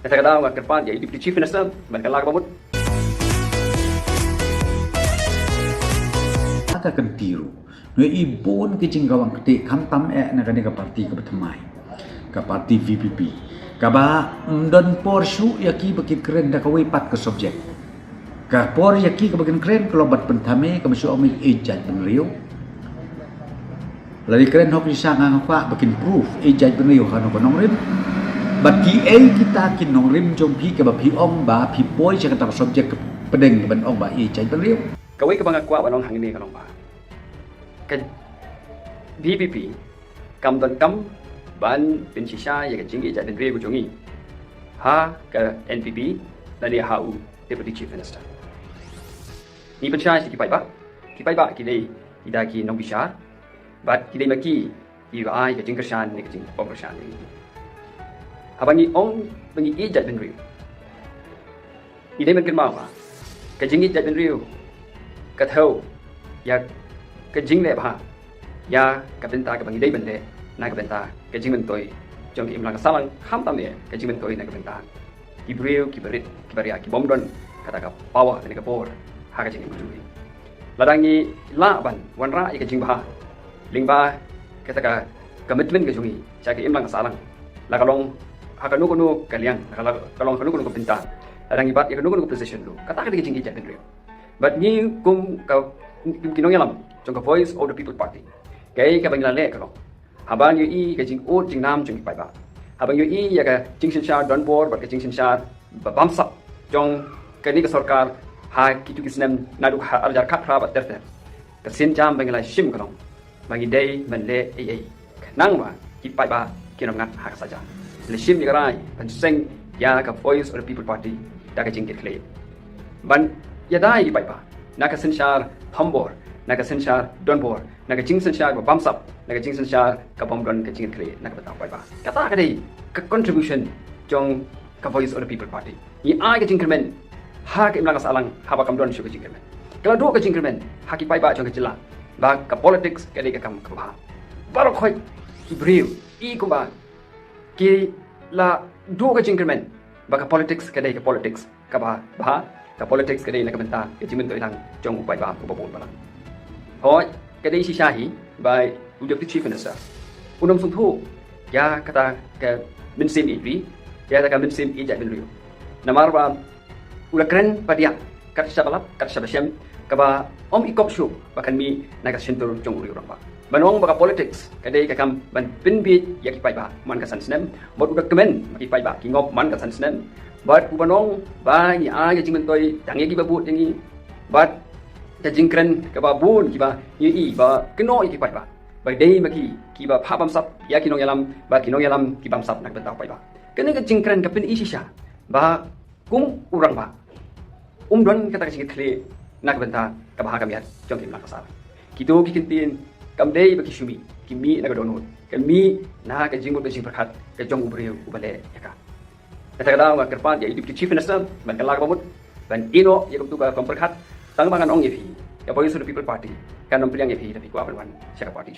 Kata-kata ke depan jadi Deputy Chief Minister mereka lagu pamut. Kata kentiru. Noi ibon ke jingkawang ketik kantam nak ke parti ke bertemai. Ke parti VPP. Kaba don porsyu yaki bagi keren dah kawai pat ke subjek. Ka por yaki ke bagian keren kalau bat pentame ke masuk omi ejaj benriu. Lari keren hok bisa ngangka bagian proof ejaj benriu kan nong rim. Bagi kita kin nong rim jompi ke bapi ong ba pi boy cakap tak subjek ke pedeng ban ong ba ejaj benriu. Kawai ke bangga kuat banong hang ini kalau ba. Ke VPP kam don kam ban pensisa ya ke jinggi ejaj benriu jongi. Ha ke NPP dan dia HU Deputy Chief Minister. Ni pensya si kipai ba kidai idaki nong bishar bat kidai maki ai ke jingkersan ni ke jing pembersan ni abangi ong bangi ejat ben riu idai mungkin mau ke jing ejat ben riu ke thau ya ke jing le ba ya ke benta ke bangi dai bende na ke benta ke jing ben toy jong im lang salang kham tam ne ke jing ben toy na ke benta ki briu ki berit ki baria ki bomdon kata ka pawa ni ke por haga jing mujui ladangi la ban wanra ika jing bah lingba kata ka commitment ke jungi caki imlang salang la kalong haga nu kunu kaliang kalong kunu kunu pinta ladangi bat ika nu kunu position lu kata ka jing ija ben but ni kum ka kinong yalam jong ka voice of the people party kai ka bangla le kalong habang yu i ka jing o jing nam jing pai ba habang yu i ya ka jing shin sha don board ba ka jing shin sha bam sap jong ka ni ka sarkar ha kitu kisnem naduk ha arjar khakra ba terter kesin jam bangla shim kalong bagi day menle ai nang ma ki pai ba kinong ngat ha saja le shim ni garai ban seng ya ka voice of the people party da ka jing ke claim ban ya dai pai ba na ka senshar thambor na ka senshar donbor na ka jing senshar ba bamsap na ka jing senshar ka bomdon ka jing claim na ka bata pai ba kata ka dei ka contribution jong ka voice of the people party ni ai ka jing kremen ha ke imlang salang ha ba kam don shu ke jingkermen kalau do ke jingkermen ha ki pai ba jong ke jila ba ka politics ke de ka kam ka ba baru khoi ki briu i ku ba ki la do ke jingkermen ba ka politics ke de ka politics ka ba ka politics ke de na ka benta ke jimen to ilang jong pai ba ku ba bon ba hoi ke de si shahi by Deputy Chief Minister unam sung thu ya kata ke min sim idri ya kata min sim ijat bin riu namar ba ulah keren pada kat sabalap kat sabasem kaba om ikop shu bahkan mi naga sentur jong uri orang ba banong baka politics kadai kakam ban pinbi yaki pai ba man ka sansnem bot udah kemen ki pai ba ki ngop man ka sansnem bat banong ba ni a ya jing mentoi tang yaki babut yangi bat ta jing keren kaba bun ki ba yi ba keno ki pai ba ba dei maki ki ba pha bam sap ya ki nong yalam ba ki nong yalam ki bam sap nak betau pai ba kene ka jing keren ka pin isisha ba kum urang ba don kata kasih kle nak benta ka baha kamiat jong kim nak sala kido kikintin kam dei baki shumi kimi nak donut kami na ka jingbo ka jing perkhat ka jong ubre ubale yaka kata kada wa kerpan ya Deputy Chief Minister ban kalak pamut ban ino ya tu ka perkhat tang bangan ong yepi ya voice of the people party kan nom priang yepi tapi ku aban siapa party